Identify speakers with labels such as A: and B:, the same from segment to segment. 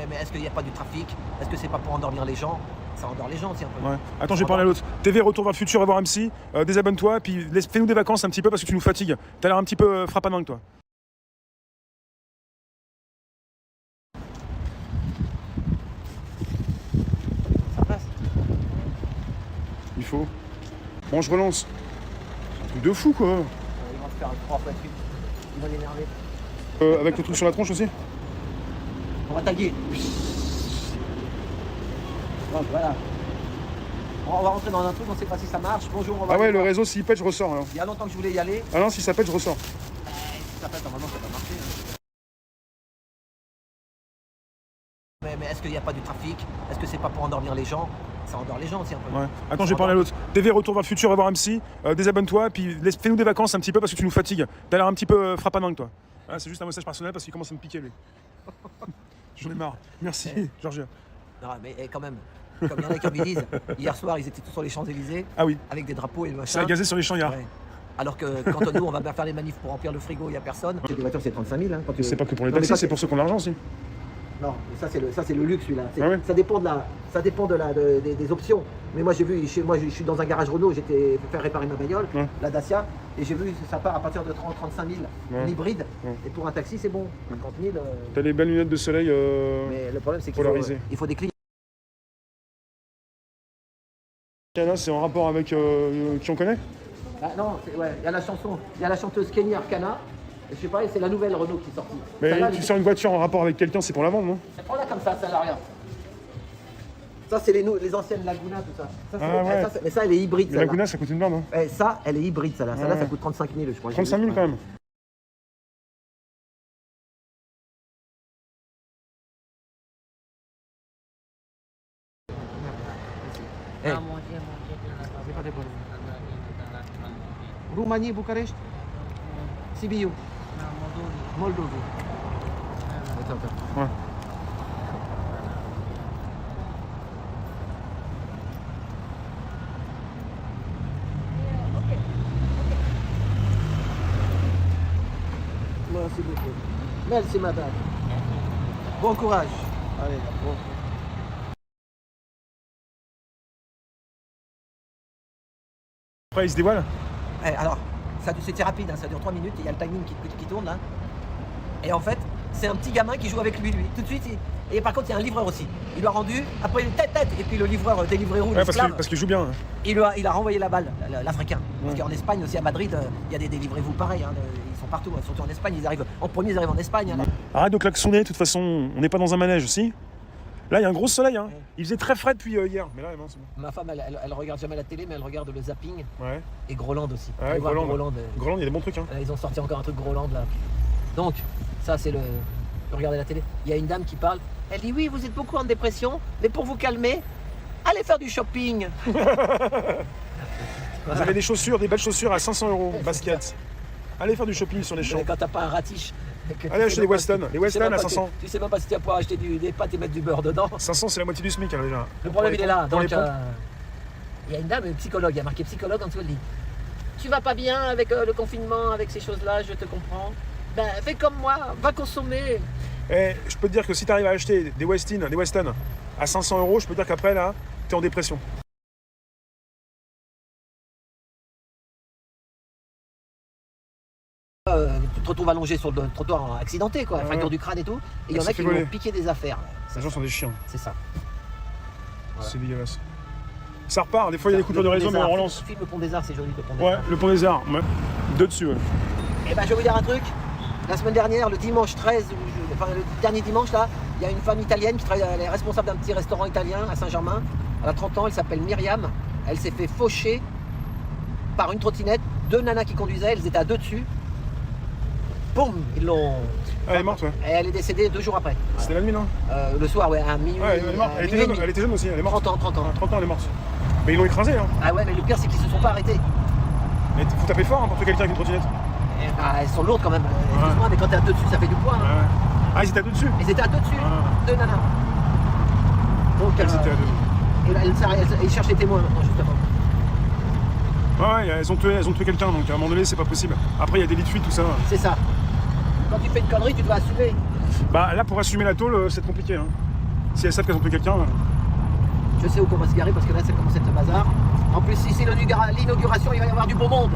A: Mais est-ce qu'il n'y a pas du trafic? Est-ce que c'est pas pour endormir les gens? Ça endort les gens aussi un peu.
B: Ouais. Attends, je vais parler à l'autre. TV Retour vers le futur, va voir MC. Désabonne-toi, puis fais-nous des vacances un petit peu parce que tu nous fatigues. T'as l'air un petit peu frappadingue, toi.
A: Ça passe.
B: Il faut. Bon, je relance. C'est un truc de fou, quoi.
A: Ils vont se faire 3 fois de suite. Ils vont l'énerver.
B: Avec le truc sur la tronche aussi.
A: On va taguer. Donc voilà. On va rentrer dans un truc, on sait pas si ça marche. Bonjour, on va.
B: Ah ouais, le réseau, s'il pète, je ressors, alors.
A: Il y a longtemps que je voulais y aller.
B: Ah non, si ça pète, je ressors.
A: Si ça pète, normalement ça va marcher. Mais est-ce qu'il n'y a pas du trafic? Est-ce que c'est pas pour endormir les gens? Ça endort les gens aussi un peu.
B: Ouais. Attends, je vais parler à l'autre. TV Retour vers le futur, va voir MC. Désabonne-toi, puis fais-nous des vacances un petit peu parce que tu nous fatigues. T'as l'air un petit peu frappadingue, toi. Ah, c'est juste un message personnel parce qu'il commence à me piquer, lui. J'en ai marre. Merci, Georgia.
A: Non, mais quand même, comme il y en a qui me disent, hier soir ils étaient tous sur les Champs-Élysées
B: Ah oui,
A: avec des drapeaux et le
B: c'est
A: machin.
B: à gazer sur les champs hier.
A: Ouais. Alors que quand nous on va bien faire les manifs pour remplir le frigo, il n'y a personne. Des voitures c'est 35 000. Hein, quand tu...
B: C'est pas que pour les
A: Non, mais
B: taxis,
A: quand
B: c'est pour ceux qui ont l'argent aussi.
A: Non, mais ça c'est le luxe celui-là.
B: Ah ouais.
A: Ça dépend des options. Mais moi j'ai vu, je suis dans un garage Renault, j'étais faire réparer ma bagnole,
B: Ouais.
A: la Dacia, et j'ai vu ça part à partir de 30-35 000
B: Ouais.
A: en hybride.
B: Ouais.
A: Et pour un taxi c'est bon, 50 000.
B: T'as les belles lunettes de soleil.
A: Mais le problème c'est qu'il
B: Polarisé.
A: faut des clients.
B: Là, c'est en rapport avec qui on connaît.
A: Ah, non, ouais, il y a la chanson, il y a la chanteuse Kenny Arcana. Je sais pas, c'est la nouvelle Renault qui est sortie.
B: Mais
A: Celle-là,
B: tu sors une voiture en rapport avec quelqu'un, c'est pour la vendre, non?
A: prends-la comme ça n'a rien. Ça, c'est les anciennes Laguna, tout ça. Ça, c'est-
B: Ah ouais.
A: mais ça, elle est hybride.
B: La Laguna, ça coûte une blinde, hein.
A: Ça, elle est hybride, celle-là. Celle-là,
B: Ouais.
A: ça coûte 35 000, je crois.
B: 35 000 quand même.
A: Eh, Roumanie, Bucarest, Sibiu, Moldova. Attends.
B: Ouais.
A: Merci beaucoup. Merci, madame. Bon courage. Allez, bon.
B: Après, il se dévoile.
A: Alors, c'était rapide, hein, ça dure 3 minutes, et il y a le timing qui tourne. Hein. Et en fait, c'est un petit gamin qui joue avec lui. Tout de suite. Et par contre, il y a un livreur aussi. Il lui a rendu, après il tête. Et puis le livreur Deliveroo,
B: Ouais, parce qu'il joue bien. Hein.
A: il a renvoyé la balle, l'Africain. Parce qu'en Espagne, aussi à Madrid, il y a des Deliveroo pareils. Hein, ils sont partout, surtout en Espagne. Ils arrivent en Espagne. Hein, là.
B: Arrête de klaxonner, de toute façon, on n'est pas dans un manège aussi. Là, il y a un gros soleil. Hein. Il faisait très frais depuis hier. Mais là, non, c'est bon.
A: Ma femme, elle regarde jamais la télé, mais elle regarde le zapping.
B: Ouais.
A: Et Groland aussi.
B: Ouais,
A: Allez voir
B: Groland. Groland, il y a des bons trucs. Hein.
A: Ils ont sorti encore un truc Groland là. Donc, ça c'est le. Regardez la télé. Il y a une dame qui parle. Elle dit oui, vous êtes beaucoup en dépression, mais pour vous calmer, allez faire du shopping.
B: Vous avez des chaussures, des belles chaussures à 500 €, basket. Allez faire du shopping sur les champs.
A: Quand t'as pas un ratiche.
B: Allez acheter des Weston. Les Weston à 500.
A: Tu sais même pas si tu vas pouvoir acheter des pâtes et mettre du beurre dedans.
B: 500, c'est la moitié du SMIC hein, déjà.
A: Le problème il est là.
B: Pour les
A: Donc,
B: pompes.
A: il y a une dame, une psychologue, il y a marqué psychologue en dessous, elle dit tu vas pas bien avec le confinement, avec ces choses-là, je te comprends. Ben fais comme moi, va consommer.
B: Eh, je peux te dire que si tu arrives à acheter des Weston à 500 €, je peux te dire qu'après là, t'es en dépression.
A: Tu te retrouves allongé sur le trottoir accidenté, quoi, fracture du crâne et tout. Et il y en
B: Ça
A: a
B: fait
A: qui
B: voler.
A: vont piquer des affaires.
B: Les gens sont des chiens.
A: C'est ça. Voilà.
B: C'est dégueulasse. Ça repart, des fois il y a des coupures de réseau, mais on relance.
A: Filme le Pont des Arts, c'est joli le Pont des
B: Ouais,
A: Arts.
B: le pont des Arts, ouais. Deux dessus, ouais.
A: Et ben je vais vous dire un truc. La semaine dernière, le dimanche 13, enfin le dernier dimanche là, il y a une femme italienne qui travaille, elle est responsable d'un petit restaurant italien à Saint-Germain. Elle a 30 ans, elle s'appelle Myriam. Elle s'est fait faucher par une trottinette. 2 nanas qui conduisaient, elles étaient à 2 dessus. Boum, ils l'ont.
B: Ah, elle est morte, ouais.
A: Et elle est décédée 2 jours après.
B: C'était la nuit, non?
A: Le soir, ouais, à minuit.
B: Ouais, elle est morte. Elle était
A: minuit et
B: jeune,
A: demi.
B: elle était jeune aussi, elle est morte.
A: 30 ans, 30 ans.
B: À 30 ans, elle est morte. Mais ils l'ont écrasée, hein.
A: Ah ouais, mais le pire, c'est qu'ils se sont pas arrêtés.
B: Mais faut taper fort hein, pour tuer quelqu'un avec une trottinette.
A: Et bah, elles sont lourdes quand même. Excuse-moi, mais quand t'es à 2 dessus, ça fait du poids. Hein.
B: Ouais. Ah, ils étaient à deux dessus.
A: Ils étaient à 2 dessus, 2 nanas. Donc,
B: Elles étaient à deux.
A: et ils cherchent les témoins maintenant, justement.
B: Ouais, elles ont tué quelqu'un, donc à un moment donné, c'est pas possible. Après, il y a des lits de fuite, tout ça.
A: C'est ça. Quand tu fais une connerie, tu dois assumer.
B: Bah là, pour assumer la tôle, c'est compliqué. Hein. Si elles savent qu'elles ont tué quelqu'un.
A: Je sais où on va se garer parce que là, ça commence à être le bazar. En plus, si c'est l'inauguration, il va y avoir du beau monde.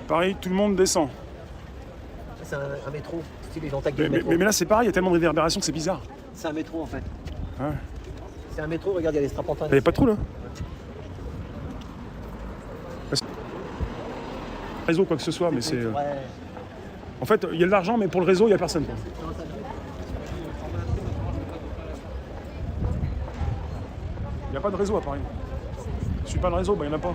B: Pareil, tout le monde descend.
A: C'est un métro, style les gens taguent
B: Mais,
A: le métro.
B: mais là, c'est pareil, il y a tellement de réverbération que c'est bizarre.
A: C'est un métro en fait.
B: Ouais.
A: C'est un métro, regarde, il y a les strapontins.
B: Il n'y a pas de trou là. Réseau, quoi que ce soit, mais c'est.
A: Ouais.
B: En fait, il y a de l'argent, mais pour le réseau, il n'y a personne. Quoi. Il n'y a pas de réseau à Paris. Je suis pas le réseau, bah il n'y en a pas.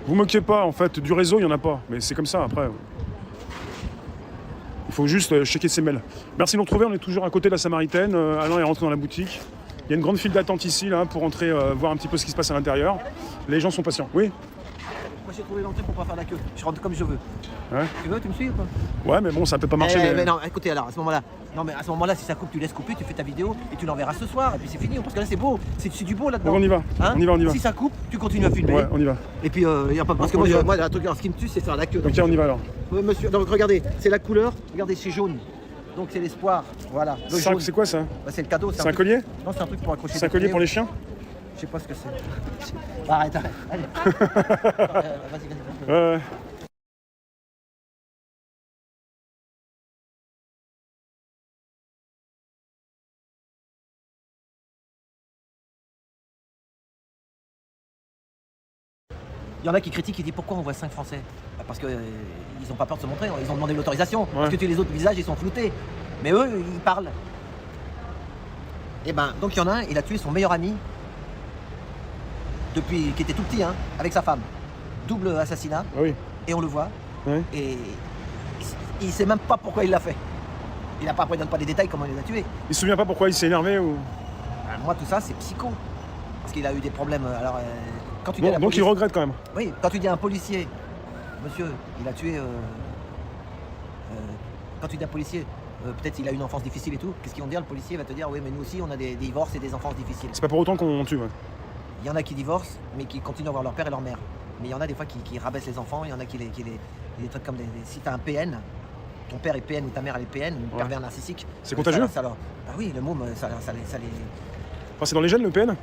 B: Vous moquez pas, en fait, du réseau, il n'y en a pas. Mais c'est comme ça, après. Il faut juste checker ses mails. Merci de nous retrouver, on est toujours à côté de la Samaritaine. Alain est rentré dans la boutique. Il y a une grande file d'attente ici, là, pour entrer, voir un petit peu ce qui se passe à l'intérieur. Les gens sont patients. Oui?
A: Moi j'ai trouvé l'entrée pour pas faire la queue. Je rentre comme je veux.
B: Ouais.
A: Tu veux, tu me suis ou pas?
B: Ouais, mais bon, ça peut pas marcher.
A: Mais non, écoutez alors, à ce moment-là. Non, mais à ce moment-là, si ça coupe, tu laisses couper, tu fais ta vidéo et tu l'enverras ce soir. Et puis c'est fini, parce que là c'est beau. C'est du beau là-dedans.
B: Donc on y va.
A: Hein,
B: on y va.
A: Si ça coupe, tu continues à filmer.
B: Ouais, on y va.
A: Et puis, y a pas. Parce que moi, un truc, alors, ce qui me tue, c'est faire la queue.
B: Ok, on y va alors.
A: Monsieur, donc regardez, c'est la couleur. Regardez, c'est jaune. Donc c'est l'espoir. Voilà. Le jaune.
B: C'est quoi ça?
A: Bah, c'est le cadeau.
B: C'est un collier?
A: Non, c'est un truc pour accrocher.
B: C'est un collier pour les chiens?
A: Je sais pas ce que c'est. Arrête. Allez. Vas-y. Il y en a qui critiquent, qui disent pourquoi on voit 5 Français? Parce qu'ils n'ont pas peur de se montrer, ils ont demandé l'autorisation. Parce que tous les autres visages, ils sont floutés. Mais eux, ils parlent. Et ben, donc il y en a un, il a tué son meilleur ami, depuis qui était tout petit, hein, avec sa femme. Double assassinat,
B: Oui.
A: et on le voit.
B: Oui.
A: Et il sait même pas pourquoi il l'a fait. Il n'a pas, après, il donne pas des détails comment il les a tués.
B: Il se souvient pas pourquoi il s'est énervé ou...
A: Moi, tout ça, c'est psycho. Parce qu'il a eu des problèmes. Alors, quand tu dis
B: Bon,
A: à la
B: donc
A: police-
B: il regrette quand même.
A: Oui, quand tu dis à un policier, monsieur, il a tué. Quand tu dis à un policier, peut-être il a une enfance difficile et tout, qu'est-ce qu'ils vont dire? Le policier va te dire, oui, mais nous aussi, on a des divorces et des enfances difficiles.
B: C'est pas pour autant qu'on tue. Ouais.
A: Il y en a qui divorcent, mais qui continuent à voir leur père et leur mère. Mais il y en a des fois qui rabaissent les enfants, il y en a qui des trucs comme si tu as un PN, ton père est PN ou ta mère elle est PN, ou pervers narcissique.
B: C'est contagieux?
A: Bah oui, le môme, ça les.
B: Enfin, c'est dans les gènes le PN?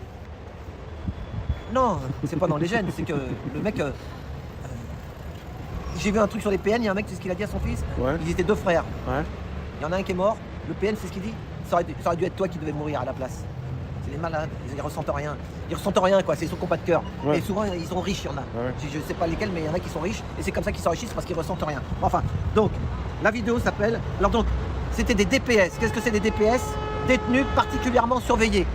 A: Non, c'est pas dans les gènes, c'est que le mec. J'ai vu un truc sur les PN, il y a un mec, c'est ce qu'il a dit à son fils.
B: Ouais.
A: Ils étaient 2 frères.
B: Ouais.
A: Il y en a un qui est mort, le PN, c'est ce qu'il dit. Ça aurait dû être toi qui devais mourir à la place. C'est les malades, ils ressentent rien. Ils ressentent rien, quoi, c'est ceux qui n'ont pas de cœur.
B: Ouais.
A: Et souvent, ils sont riches, il y en a.
B: Ouais.
A: Je sais pas lesquels, mais il y en a qui sont riches. Et c'est comme ça qu'ils s'enrichissent parce qu'ils ressentent rien. Enfin, donc, la vidéo s'appelle. Alors, donc, c'était des DPS. Qu'est-ce que c'est des DPS? Détenus particulièrement surveillés.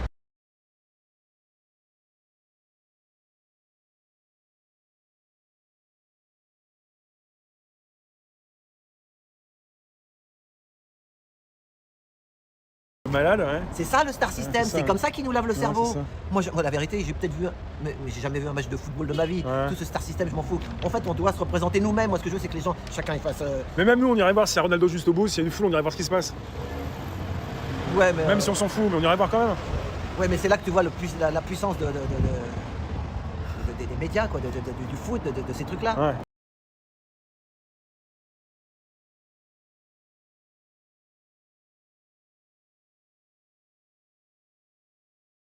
B: Malade, ouais.
A: C'est ça le Star System,
B: c'est ça.
A: c'est comme ça qu'ils nous lave le cerveau.
B: c'est ça.
A: Moi, la vérité, j'ai peut-être vu, mais j'ai jamais vu un match de football de ma vie.
B: Ouais.
A: Tout ce Star System, je m'en fous. En fait, on doit se représenter nous-mêmes. Moi, ce que je veux, c'est que les gens, chacun il fasse.
B: Mais même nous, on irait voir s'il y a Ronaldo juste au bout, s'il y a une foule, on irait voir ce qui se passe.
A: Ouais, mais
B: Même si on s'en fout, mais on irait voir quand même.
A: ouais, mais c'est là que tu vois la puissance des médias, quoi, du foot, de ces trucs-là.
B: Ouais.